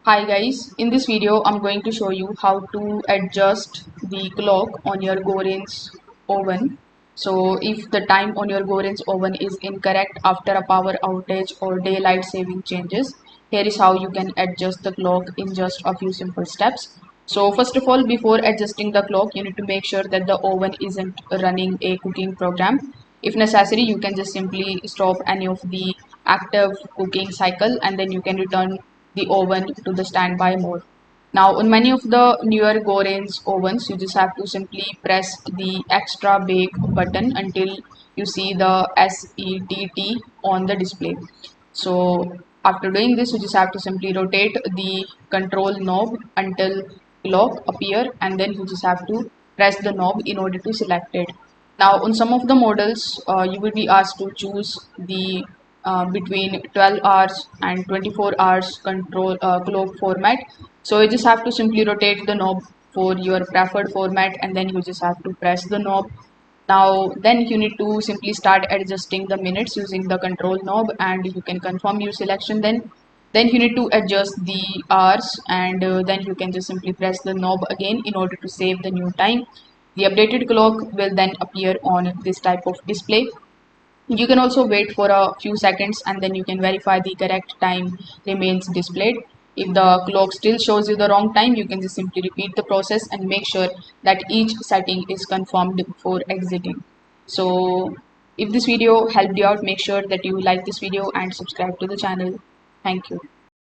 Hi guys, in this video I'm going to show you how to adjust the clock on your Gorenje oven. So if the time on your Gorenje oven is incorrect after a power outage or daylight saving changes, here is how you can adjust the clock in just a few simple steps. So first of all, before adjusting the clock, you need to make sure that the oven isn't running a cooking program. If necessary, you can just simply stop any of the active cooking cycle and then you can return the oven to the standby mode. Now, on many of the newer Gorenje ovens, you just have to simply press the extra bake button until you see the SETT on the display. So, after doing this, you just have to simply rotate the control knob until clock appear, and then you just have to press the knob in order to select it. Now, on some of the models, you will be asked to choose the between 12 hours and 24 hours control clock format. So you just have to simply rotate the knob for your preferred format and then you just have to press the knob. Now then you need to simply start adjusting the minutes using the control knob and you can confirm your selection. Then you need to adjust the hours and then you can just simply press the knob again in order to save the new time. The updated clock will then appear on this type of display. You can also wait for a few seconds and then you can verify the correct time remains displayed. If the clock still shows you the wrong time, you can just simply repeat the process and make sure that each setting is confirmed before exiting. So if this video helped you out, make sure that you like this video and subscribe to the channel. Thank you.